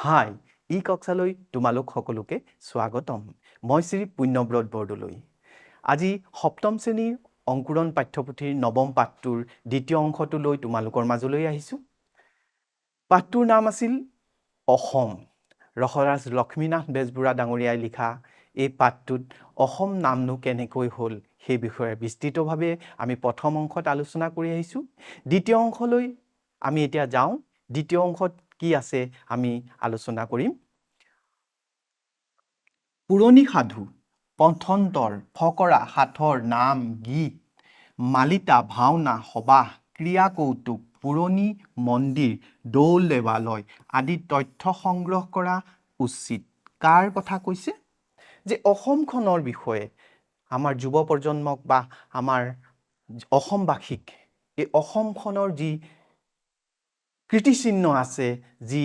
হাই, কক্সালৈ তোমালোক সকলোকে স্বাগতম। মই শ্ৰী পুণ্যব্ৰত বৰদলৈ। আজি সপ্তম শ্ৰেণীৰ অংকুৰণ পাঠ্যপুথিৰ নৱম পাঠটোৰ দ্বিতীয় অংশটো লৈ তোমালোকৰ মাজলৈ আহিছোঁ। পাঠটোৰ নাম আছিল অসম। ৰসৰাজ লক্ষ্মীনাথ বেজবৰুৱা ডাঙৰীয়াই লিখা এই পাঠটোত অসম নামনো কেনেকৈ হ'ল সেই বিষয়ে বিস্তৃতভাৱে আমি প্ৰথম অংশত আলোচনা কৰি আহিছোঁ। দ্বিতীয় অংশলৈ আমি এতিয়া যাওঁ। দ্বিতীয় অংশত কি আছে আমি আলোচনা কৰিম। পুৰণি সাধু, পথন্তৰ, ফকৰা, সাঁথৰ, নাম, গীত, মালিতা, ভাওনা, সবাহ, ক্ৰিয়া কৌতুক, পুৰণি মন্দিৰ, দৌল দেৱালয় আদি তথ্য সংগ্ৰহ কৰা উচিত। কাৰ কথা কৈছে? যে অসমখনৰ বিষয়ে আমাৰ যুৱ প্ৰজন্মক বা আমাৰ অসমবাসীক এই অসমখনৰ যি কীৰ্তিচিহ্ন আছে, যি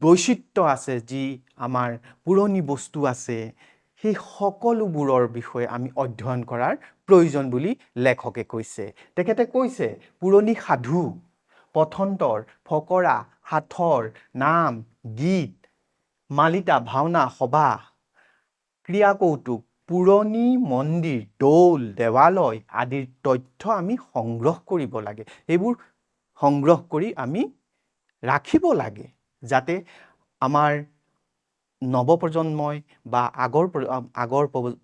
বৈচিত্ৰ্য আছে, যি আমাৰ পুৰণি বস্তু আছে, সেই সকলোবোৰৰ বিষয়ে আমি অধ্যয়ন কৰাৰ প্ৰয়োজন বুলি লেখকে কৈছে। তেখেতে কৈছে পুৰণি সাধু, পথন্তৰ, ফকৰা, সাঁথৰ, নাম, গীত, মালিতা, ভাওনা, সবাহ, ক্ৰিয়া কৌতুক, পুৰণি মন্দিৰ, দৌল, দেৱালয় আদিৰ তথ্য আমি সংগ্ৰহ কৰিব লাগে। এইবোৰ সংগ্ৰহ কৰি আমি ৰাখিব লাগে, যাতে আমাৰ নৱপ্ৰজন্মই বা আগৰ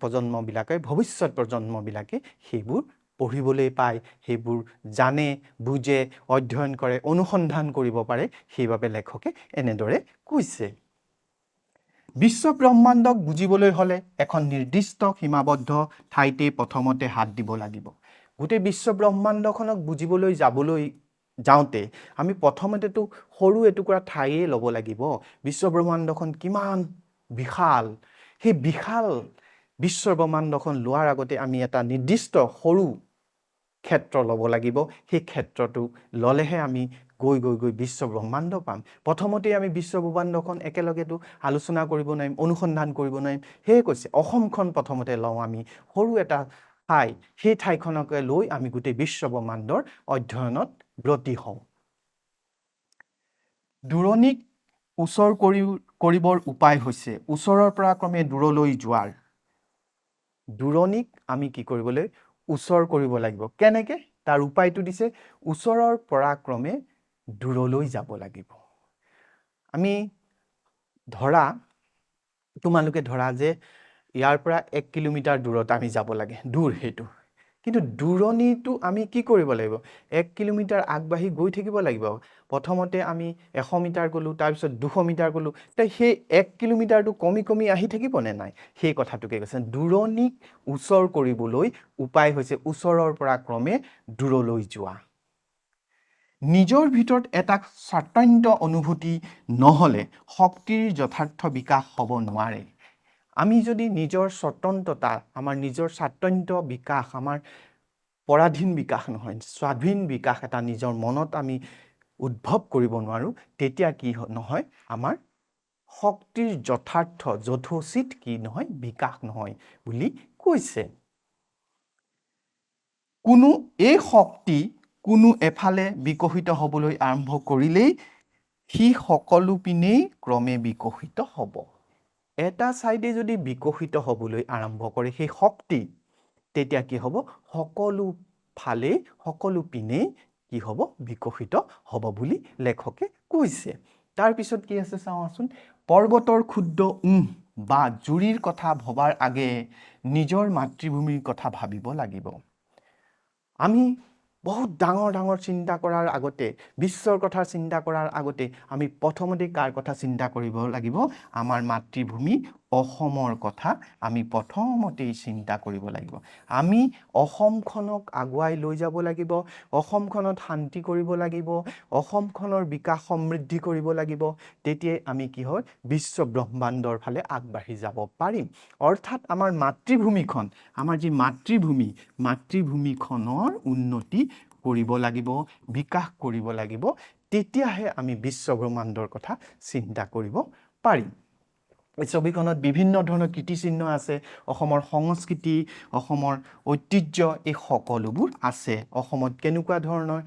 প্ৰজন্মবিলাকে, ভৱিষ্যত প্ৰজন্মবিলাকে সেইবোৰ পঢ়িবলৈ পায়, সেইবোৰ জানে, বুজে, অধ্যয়ন কৰে, অনুসন্ধান কৰিব পাৰে। সেইবাবে লেখকে এনেদৰে কৈছে। বিশ্ব ব্ৰহ্মাণ্ডক বুজিবলৈ হ'লে এখন নিৰ্দিষ্ট সীমাবদ্ধ ঠাইতে প্ৰথমতে হাত দিব লাগিব। গোটেই বিশ্ব ব্ৰহ্মাণ্ডখনক বুজিবলৈ যাওঁতে আমি প্ৰথমতেতো সৰু এটুকুৰা ঠাইয়ে ল'ব লাগিব। বিশ্ব ব্ৰহ্মাণ্ডখন কিমান বিশাল, সেই বিশাল বিশ্ব ব্ৰহ্মাণ্ডখন লোৱাৰ আগতে আমি এটা নিৰ্দিষ্ট সৰু ক্ষেত্ৰ ল'ব লাগিব। সেই ক্ষেত্ৰটো ল'লেহে আমি গৈ বিশ্ব ব্ৰহ্মাণ্ড পাম। প্ৰথমতে আমি বিশ্ব ব্ৰহ্মাণ্ডখন একেলগেতো আলোচনা কৰিব নোৱাৰিম, অনুসন্ধান কৰিব নোৱাৰিম। সেয়ে কৈছে অসমখন প্ৰথমতে লওঁ আমি, সৰু এটা ঠাই, সেই ঠাইখনকে লৈ আমি গোটেই বিশ্ব ব্ৰহ্মাণ্ডৰ অধ্যয়নত ব্ৰতী হওঁ। দূৰণিক ওচৰ কৰিবৰ উপায় হৈছে ওচৰৰ পৰা ক্ৰমে দূৰলৈ যোৱাৰ। দূৰণিক আমি কি কৰিবলৈ ওচৰ কৰিব লাগিব। কেনেকে? তাৰ উপায়টো দিছে ওচৰৰ পৰা ক্ৰমে দূৰলৈ যাব লাগিব। আমি তোমালোকে ধৰা যে ইয়াৰ পৰা 1 কিলোমিটাৰ দূৰত আমি যাব লাগে, দূৰ সেইটো। কিন্তু দূৰণিটো আমি কি কৰিব লাগিব? 1 কিলোমিটাৰ আগবাঢ়ি গৈ থাকিব লাগিব। প্ৰথমতে আমি 100 মিটাৰ গ'লোঁ, তাৰপিছত 200 মিটাৰ গ'লোঁ। সেই 1 কিলোমিটাৰটো কমি আহি থাকিবনে নাই? সেই কথাটোকে কৈছে। দূৰণিক ওচৰ কৰিবলৈ উপায় হৈছে ওচৰৰ পৰা ক্ৰমে দূৰলৈ যোৱা। নিজৰ ভিতৰত এটা স্বাতন্ত্য অনুভূতি নহ'লে শক্তিৰ যথাৰ্থ বিকাশ হ'ব নোৱাৰে। আমি যদি নিজৰ স্বতন্ত্ৰতা, আমাৰ নিজৰ স্বাতন্ত্য বিকাশ, আমাৰ পৰাধীন বিকাশ নহয়, স্বাধীন বিকাশ এটা নিজৰ মনত আমি উদ্ভৱ কৰিব নোৱাৰোঁ, তেতিয়া কি নহয়, আমাৰ শক্তিৰ যথোচিত কি নহয়, বিকাশ নহয় বুলি কৈছে। এই শক্তি কোনো এফালে বিকশিত হ'বলৈ আৰম্ভ কৰিলেই সি সকলো পিনেই ক্ৰমে বিকশিত হ'ব। এটা চাইডে যদি বিকশিত হ'বলৈ আৰম্ভ কৰে সেই শক্তি, তেতিয়া কি হ'ব? সকলো ফালেই, সকলো পিনেই কি হ'ব? বিকশিত হ'ব বুলি লেখকে কৈছে। তাৰপিছত কি আছে চাওঁচোন। পৰ্বতৰ ক্ষুদ্ৰ বা জুৰিৰ কথা ভবাৰ আগে নিজৰ মাতৃভূমিৰ কথা ভাবিব লাগিব। আমি বহুত ডাঙৰ চিন্তা কৰাৰ আগতে, বিশ্বৰ কথা চিন্তা কৰাৰ আগতে আমি প্ৰথমতে কাৰ কথা চিন্তা কৰিব লাগিব? আমাৰ মাতৃভূমি অসমৰ কথা আমি প্ৰথমতেই চিন্তা কৰিব লাগিব। আমি অসমখনক আগুৱাই লৈ যাব লাগিব, অসমখনত শান্তি কৰিব লাগিব, অসমখনৰ বিকাশ সমৃদ্ধি কৰিব লাগিব। তেতিয়াই আমি কি হয়? বিশ্ব ব্ৰহ্মাণ্ডৰ ফালে আগবাঢ়ি যাব পাৰিম। অৰ্থাৎ আমাৰ মাতৃভূমিখন, আমাৰ যি মাতৃভূমিখনৰ উন্নতি কৰিব লাগিব, বিকাশ কৰিব লাগিব। তেতিয়াহে আমি বিশ্ব ব্ৰহ্মাণ্ডৰ কথা চিন্তা কৰিব পাৰিম। এই ছবিখনত বিভিন্ন ধৰণৰ কীৰ্তিচিহ্ন আছে। অসমৰ সংস্কৃতি, অসমৰ ঐতিহ্য, এই সকলোবোৰ আছে। অসমত কেনেকুৱা ধৰণৰ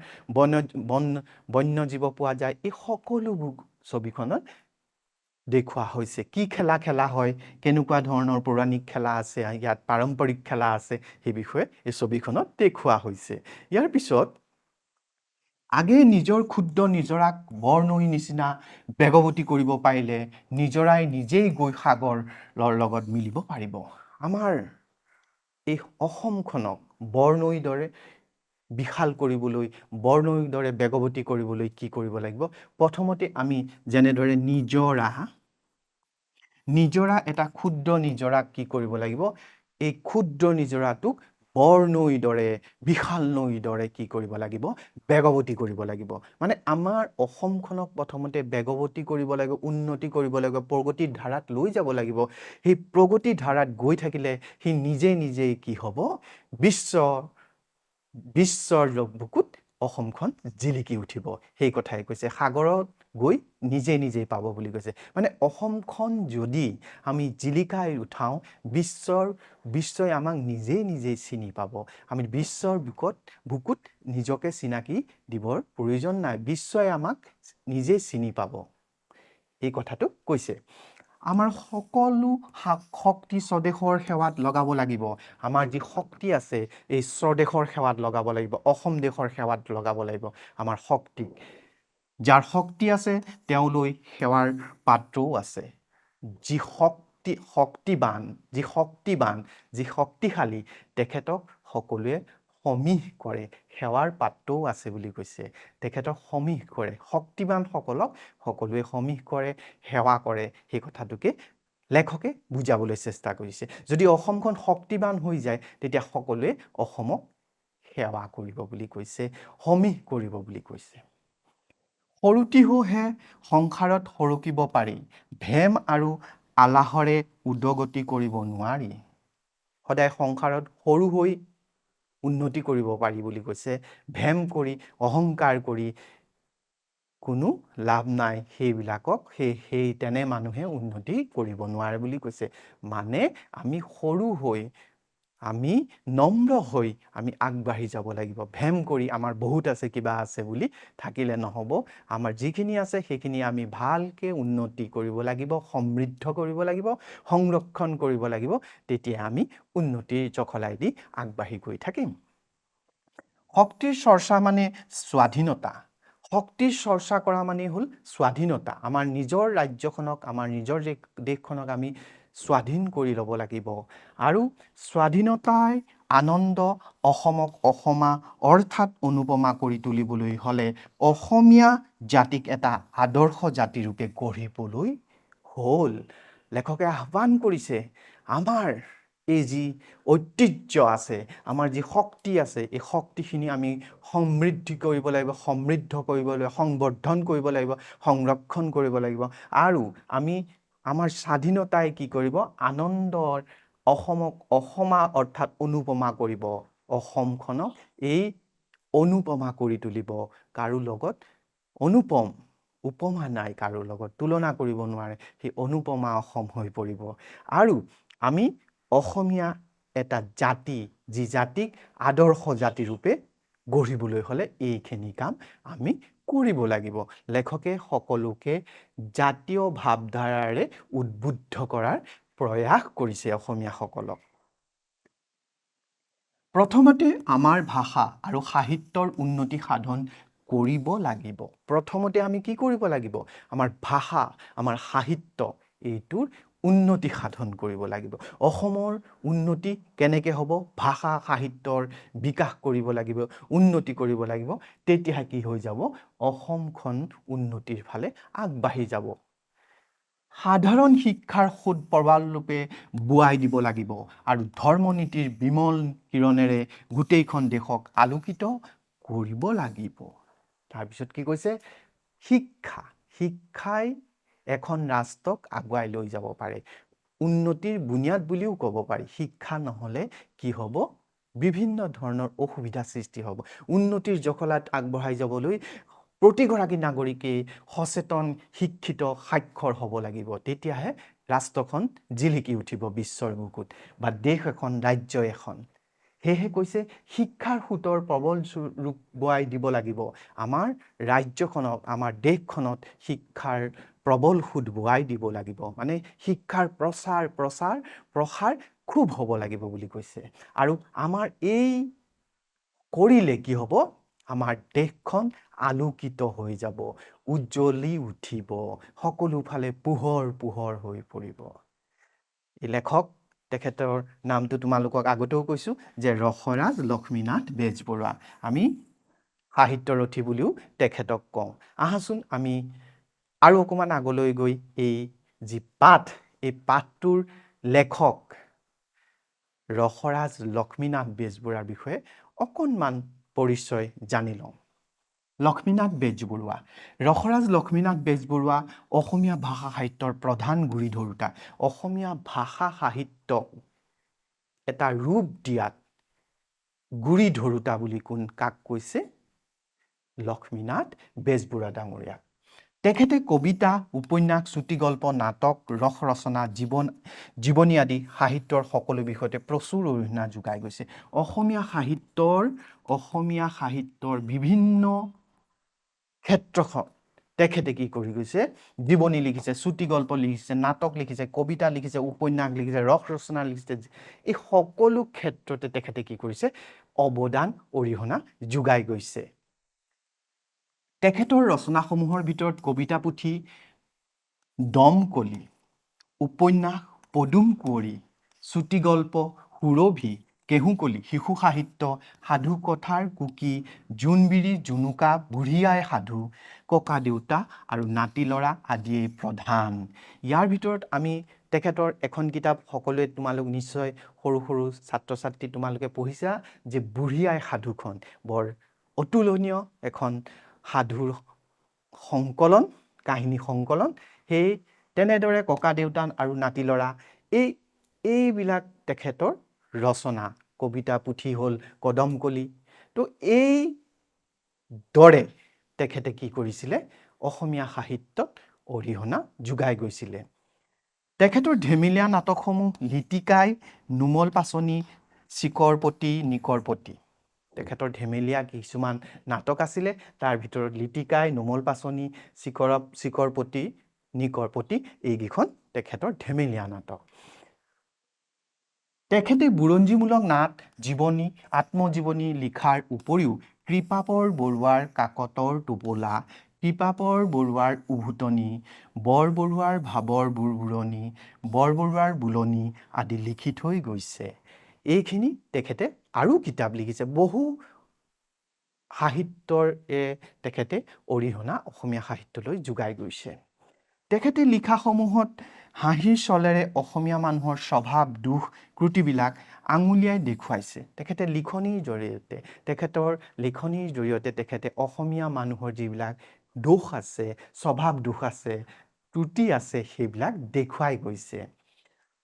বন্যজীৱ পোৱা যায়, এই সকলোবোৰ ছবিখনত দেখুওৱা হৈছে কি খেলা খেলা হয় কেনেকুৱা ধৰণৰ পৌৰাণিক খেলা আছে ইয়াত পাৰম্পৰিক খেলা আছে সেই বিষয়ে এই ছবিখনত দেখুওৱা হৈছে ইয়াৰ পিছত আগে নিজৰ ক্ষুদ্ৰ নিজৰাক বৰনৈ নিচিনা বেগৱতী কৰিব পাৰিলে নিজৰাই নিজেই গৈ সাগৰৰ লগত মিলিব পাৰিব আমাৰ এই অসমখনক বৰনৈৰ দৰে বিশাল কৰিবলৈ বৰনৈৰ দৰে বেগৱতী কৰিবলৈ কি কৰিব লাগিব প্ৰথমতে আমি যেনেদৰে নিজৰা এটা ক্ষুদ্ৰ নিজৰাক কি কৰিব লাগিব এই ক্ষুদ্ৰ নিজৰাটোক বৰনৈৰ দৰে বিশাল নৈৰ দৰে কি কৰিব লাগিব বেগৱতী কৰিব লাগিব মানে আমাৰ অসমখনক প্ৰথমতে বেগৱতী কৰিব লাগিব উন্নতি কৰিব লাগিব প্ৰগতিৰ ধাৰাত লৈ যাব লাগিব সেই প্ৰগতিৰ ধাৰাত গৈ থাকিলে সি নিজেই কি হ'ব বিশ্বৰ বুকুত অসমখন জিলিকি উঠিব সেই কথাই কৈছে সাগৰত গৈ নিজেই পাব বুলি কৈছে মানে অসমখন যদি আমি জিলিকাই উঠাও বিশ্বই আমাক নিজেই চিনি পাব আমি বিশ্বৰ বুকুত নিজকে চিনাকি দিবৰ প্ৰয়োজন নাই বিশ্বই আমাক নিজেই চিনি পাব এই কথাটো কৈছে আমাৰ সকলো শক্তি স্বদেশৰ সেৱাত লগাব লাগিব আমাৰ যি শক্তি আছে এই স্বদেশৰ সেৱাত লগাব লাগিব অসম দেশৰ সেৱাত লগাব লাগিব আমাৰ শক্তি যাৰ শক্তি আছে তেওঁলৈ সেৱাৰ পাত্ৰও আছে যি শক্তিশালী তেখেতক সকলোৱে সমীহ কৰে সেৱাৰ পাত্ৰও আছে বুলি কৈছে তেখেতক সমীহ কৰে শক্তিবানসকলক সকলোৱে সমীহ কৰে সেৱা কৰে সেই কথাটোকে লেখকে বুজাবলৈ চেষ্টা কৰিছে যদি অসমখন শক্তিবান হৈ যায় তেতিয়া সকলোৱে অসমক সেৱা কৰিব বুলি কৈছে সমীহ কৰিব বুলি কৈছে সৰুটিহুহে সংসাৰত সৰকিব পাৰি ভেম আৰু আলাহৰে উদগতি কৰিব নোৱাৰি সদায় সংসাৰত সৰু হৈ উন্নতি কৰিব পাৰি বুলি কৈছে ভেম কৰি অহংকাৰ কৰি কোনো লাভ নাই সেইবিলাকক সেই তেনে মানুহে উন্নতি কৰিব নোৱাৰে বুলি কৈছে মানে আমি সৰু হৈ আমি নম্ৰ হৈ আমি আগবাঢ়ি যাব লাগিব ভেম কৰি আমাৰ বহুত আছে কিবা আছে বুলি থাকিলে নহব আমাৰ যিখিনি আছে সেইখিনি আমি ভালকে উন্নতি কৰিব লাগিব সমৃদ্ধ কৰিব লাগিব সংৰক্ষণ কৰিব লাগিব তেতিয়া আমি উন্নতিৰ জখলাই দি আগবাঢ়ি গৈ থাকিম শক্তিৰ চৰ্চা মানে স্বাধীনতা শক্তিৰ চৰ্চা কৰা মানে হ'ল স্বাধীনতা আমাৰ নিজৰ ৰাজ্যখনক আমাৰ নিজৰ দেশখনক আমি স্বাধীন কৰি ল'ব লাগিব আৰু স্বাধীনতাই আনন্দ অসমক অসমা অৰ্থাৎ অনুপমা কৰি তুলিবলৈ হ'লে অসমীয়া জাতিক এটা আদৰ্শ জাতিৰূপে গঢ়িবলৈ হ'ল লেখকে আহ্বান কৰিছে আমাৰ এই যি ঐতিহ্য আছে আমাৰ যি শক্তি আছে এই শক্তিখিনি আমি সমৃদ্ধি কৰিব লাগিব সমৃদ্ধ কৰিব লাগিব সংবৰ্ধন কৰিব লাগিব সংৰক্ষণ কৰিব লাগিব আৰু আমি আমাৰ স্বাধীনতাই কি কৰিব আনন্দৰ অসমক অসমা অৰ্থাৎ অনুপমা কৰিব অসমখনক এই অনুপমা কৰি তুলিব কাৰো লগত উপমা নাই কাৰো লগত তুলনা কৰিব নোৱাৰে সেই অনুপমা অসম হৈ পৰিব আৰু আমি অসমীয়া এটা জাতি যি জাতিক আদৰ্শ জাতিৰূপে গঢ়িবলৈ হ'লে এইখিনি কাম আমি কৰিব লাগিব লেখকে সকলোকে জাতীয় ভাৱধাৰাৰে উদ্বুদ্ধ কৰাৰ প্ৰয়াস কৰিছে অসমীয়াসকলক প্ৰথমতে আমাৰ ভাষা আৰু সাহিত্যৰ উন্নতি সাধন কৰিব লাগিব প্ৰথমতে আমি কি কৰিব লাগিব আমাৰ ভাষা আমাৰ সাহিত্য এইটোৰ উন্নতি সাধন কৰিব লাগিব অসমৰ উন্নতি কেনেকৈ হ'ব ভাষা সাহিত্যৰ বিকাশ কৰিব লাগিব উন্নতি কৰিব লাগিব তেতিয়া কি হৈ যাব অসমখন উন্নতিৰ ফালে আগবাঢ়ি যাব সাধাৰণ শিক্ষাৰ সুদ প্ৰবালৰূপে বুৱাই দিব লাগিব আৰু ধৰ্মনীতিৰ বিমল কিৰণেৰে গোটেইখন দেশক আলোকিত কৰিব লাগিব তাৰপিছত কি কৈছে শিক্ষাই এখন ৰাষ্ট্ৰক আগুৱাই লৈ যাব পাৰে উন্নতিৰ বুনিয়াদ বুলিও ক'ব পাৰি শিক্ষা নহ'লে কি হ'ব বিভিন্ন ধৰণৰ অসুবিধা সৃষ্টি হ'ব উন্নতিৰ জখলাত আগবঢ়াই যাবলৈ প্ৰতিগৰাকী নাগৰিকে সচেতন শিক্ষিত সাক্ষৰ হ'ব লাগিব তেতিয়াহে ৰাষ্ট্ৰখন জিলিকি উঠিব বিশ্বৰ বুকুত বা দেশ এখন ৰাজ্য এখন সেয়েহে কৈছে শিক্ষাৰ সুতৰ প্ৰবল ৰূপ বোৱাই দিব লাগিব আমাৰ ৰাজ্যখনক আমাৰ দেশখনত শিক্ষাৰ প্ৰবল সুত বোৱাই দিব লাগিব মানে শিক্ষাৰ প্ৰসাৰ খুব হ'ব লাগিব বুলি কৈছে আৰু আমাৰ এই কৰিলে কি হ'ব আমাৰ দেশখন আলোকিত হৈ যাব উজ্জ্বলি উঠিব সকলো ফালে পোহৰ হৈ পৰিব এই লেখক তেখেতৰ নামটো তোমালোকক আগতেও কৈছো যে ৰসৰাজ লক্ষ্মীনাথ বেজবৰুৱা আমি সাহিত্যৰথী বুলিও তেখেতক কওঁ আহাচোন আমি আৰু অকমান আগলৈ গৈ এই যি পাঠ এই পাঠটোৰ লেখক ৰসৰাজ লক্ষ্মীনাথ বেজবৰুৱাৰ বিষয়ে অকণমান পৰিচয় জানি লওঁ লক্ষ্মীনাথ বেজবৰুৱা ৰসৰাজ লক্ষ্মীনাথ বেজবৰুৱা অসমীয়া ভাষা সাহিত্যৰ প্ৰধান গুৰি ধৰোঁতা অসমীয়া ভাষা সাহিত্যক এটা ৰূপ দিয়াত গুৰি ধৰোঁতা বুলি কাক কৈছে লক্ষ্মীনাথ বেজবৰুৱা ডাঙৰীয়াক তেখেতে কবিতা উপন্যাস চুটিগল্প নাটক ৰস ৰচনা জীৱনী আদি সাহিত্যৰ সকলো বিষয়তে প্ৰচুৰ অৰিহণা যোগাই গৈছে অসমীয়া সাহিত্যৰ বিভিন্ন ক্ষেত্ৰখন তেখেতে কি কৰি গৈছে জীৱনী লিখিছে চুটিগল্প লিখিছে নাটক লিখিছে কবিতা লিখিছে উপন্যাস লিখিছে ৰস ৰচনা লিখিছে এই সকলো ক্ষেত্ৰতে তেখেতে কি কৰিছে অৱদান অৰিহণা যোগাই গৈছে তেখেতৰ ৰচনাসমূহৰ ভিতৰত কবিতা পুথি দমকলি উপন্যাস পদুম কুঁৱৰী চুটিগল্প সুৰভি কেহুকলি শিশু সাহিত্য সাধু কথাৰ কুকি জোনবিৰি জুনুকা বুঢ়ী আই সাধু ককা দেউতা আৰু নাতি ল'ৰা আদিয়ে প্ৰধান ইয়াৰ ভিতৰত আমি তেখেতৰ এখন কিতাপ সকলোৱে তোমালোক নিশ্চয় সৰু ছাত্ৰ ছাত্ৰী তোমালোকে পঢ়িছা যে বুঢ়ী আই সাধুখন বৰ অতুলনীয় এখন সাধুৰ সংকলন কাহিনী সংকলন সেই তেনেদৰে ককা দেউতা আৰু নাতি ল'ৰা এইবিলাক তেখেতৰ ৰচনা কবিতা পুথি হ'ল কদমকলি তো এই দৰে তেখেতে কি কৰিছিলে অসমীয়া সাহিত্যত অৰিহণা যোগাই গৈছিলে তেখেতৰ ধেমেলীয়া নাটকসমূহ লিটিকাই নুমল পাচনি চিকৰপতি নিকৰপতি তেখেতৰ ধেমেলীয়া কিছুমান নাটক আছিলে তাৰ ভিতৰত লিটিকাই নুমল পাচনি চিকৰপতি নিকৰপতি এইকেইখন তেখেতৰ ধেমেলীয়া নাটক তেখেতে বুৰঞ্জীমূলক নাট জীৱনী আত্মজীৱনী লিখাৰ উপৰিও কৃপাপৰ বৰুৱাৰ কাকতৰ টোপোলা কৃপাপৰ বৰুৱাৰ উভুতনি বৰবৰুৱাৰ ভাৱৰ বুৰবুৰণি বৰবৰুৱাৰ বুলনি আদি লিখি থৈ গৈছে এইখিনি তেখেতে আৰু কিতাপ লিখিছে বহু সাহিত্যৰ তেখেতে অৰিহণা অসমীয়া সাহিত্যলৈ যোগাই গৈছে তেখেতে লিখাসমূহত হাঁহিৰ চলেৰে অসমীয়া মানুহৰ স্বভাৱ দুখ ক্ৰুটিবিলাক আঙুলিয়াই দেখুৱাইছে তেখেতে লিখনিৰ জৰিয়তে তেখেতে অসমীয়া মানুহৰ যিবিলাক দোষ আছে স্বভাৱ দুখ আছে ত্ৰুটি আছে সেইবিলাক দেখুৱাই গৈছে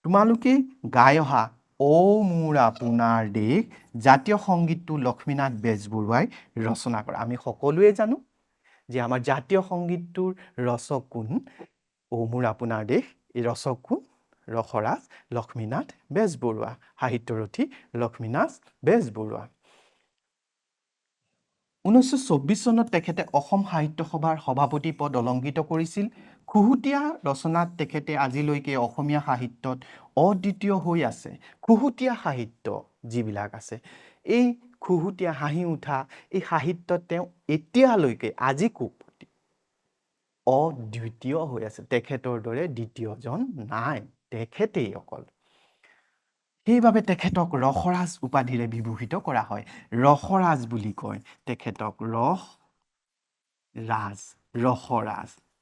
তোমালোকে গাই অহা ও মোৰ আপোনাৰ দেশ জাতীয় সংগীতটো লক্ষ্মীনাথ বেজবৰুৱাই ৰচনা কৰা আমি সকলোৱে জানো যে আমাৰ জাতীয় সংগীতটোৰ ৰচক কোন ও মোৰ আপোনাৰ দেশ এই ৰচক কোন ৰসৰাজ লক্ষ্মীনাথ বেজবৰুৱা সাহিত্যৰথী লক্ষ্মীনাথ বেজবৰুৱা 1924 চনত তেখেতে অসম সাহিত্য সভাৰ সভাপতি পদ অলংকৃত কৰিছিল খুহুতীয়া ৰচনাত তেখেতে আজিলৈকে অসমীয়া সাহিত্যত অদ্বিতীয় হৈ আছে খুহুতীয়া সাহিত্য যিবিলাক আছে এই খুহুতীয়া হাঁহি উঠা এই সাহিত্যত তেওঁ এতিয়ালৈকে আজিকো অদ্বিতীয় হৈ আছে তেখেতৰ দৰে দ্বিতীয়জন নাই তেখেতেই অকল সেইবাবে তেখেতক ৰসৰাজ উপাধিৰে বিভূষিত কৰা হয় ৰসৰাজ বুলি কয় তেখেতক ৰসৰাজ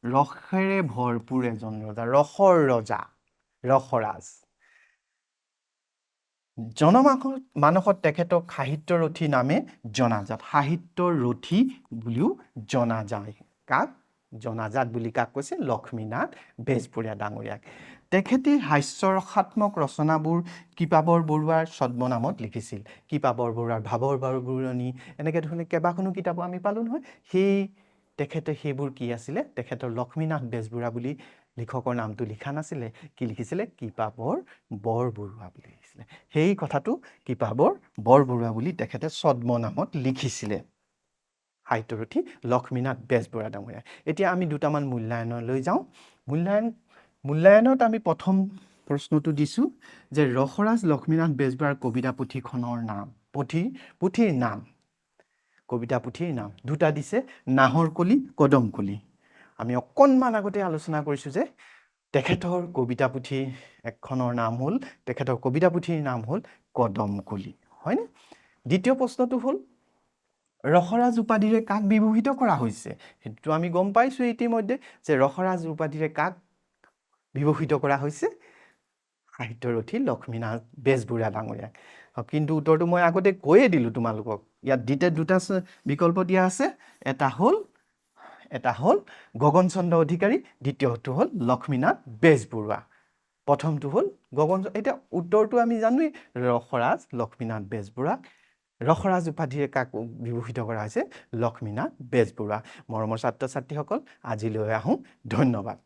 ৰসেৰে ভৰপূৰ এজন ৰজা ৰসৰ ৰজা ৰসৰাজ জনমানসত তেখেতক সাহিত্যৰথী নামে জনাজাত সাহিত্যৰ ৰথী বুলিও জনা যায় জনাজাত বুলি কাক কৈছে লক্ষ্মীনাথ বেজবৰুৱা ডাঙৰীয়াক তেখেতে হাস্যৰসাত্মক ৰচনাবোৰ কৃপাবৰ বৰুৱাৰ ছদ্মনামত লিখিছিল কৃপাবৰ বৰুৱাৰ ভাৱৰ বুৰবুৰণি এনেকৈ ধৰণে কেইবাখনো কিতাপো আমি পালোঁ নহয় তেখেতে সেইবোৰ কি আছিলে তেখেতৰ লক্ষ্মীনাথ বেজবৰুৱা বুলি লিখকৰ নামটো লিখা নাছিলে কি লিখিছিলে কৃপাবৰ বৰবৰুৱা বুলি লিখিছিলে সেই কথাটো কৃপাবৰ বৰবৰুৱা বুলি তেখেতে ছদ্মনামত লিখিছিলে সাহিত্যৰথী লক্ষ্মীনাথ বেজবৰুৱা ডাঙৰীয়া। এতিয়া আমি দুটামান মূল্যায়নলৈ যাওঁ। মূল্যায়নত আমি প্ৰথম প্ৰশ্নটো দিছোঁ যে ৰসৰাজ লক্ষ্মীনাথ বেজবৰুৱাৰ কবিতা পুথিখনৰ নাম, পুথিৰ নাম, কবিতা পুথিৰ নাম দুটা দিছে, নাহৰকলি, কদমকলি। আমি অকণমান আগতে আলোচনা কৰিছোঁ যে তেখেতৰ কবিতা পুথি এখনৰ নাম হ'ল, তেখেতৰ কবিতা পুথিৰ নাম হ'ল কদমকলি, হয়নে? দ্বিতীয় প্ৰশ্নটো হ'ল ৰসৰাজ উপাধিৰে কাক বিভূষিত কৰা হৈছে? সেইটো আমি গম পাইছোঁ ইতিমধ্যে যে ৰসৰাজ উপাধিৰে কাক বিভূষিত কৰা হৈছে? সাহিত্যৰথী লক্ষ্মীনাথ বেজবৰুৱা ডাঙৰীয়াক। কিন্তু উত্তৰটো মই আগতে কৈয়ে দিলোঁ তোমালোকক। ইয়াত দুটা বিকল্প দিয়া আছে, এটা হ'ল গগন চন্দ্ৰ অধিকাৰী, দ্বিতীয়টো হ'ল লক্ষ্মীনাথ বেজবৰুৱা। প্ৰথমটো হ'ল এতিয়া উত্তৰটো আমি জানোৱেই, ৰসৰাজ লক্ষ্মীনাথ বেজবৰুৱাক। ৰসৰাজ উপাধিৰে কাক বিভূষিত কৰা হৈছে? লক্ষ্মীনাথ বেজবৰুৱা। মৰমৰ ছাত্ৰ ছাত্ৰীসকল, আজিলৈ আহোঁ। ধন্যবাদ।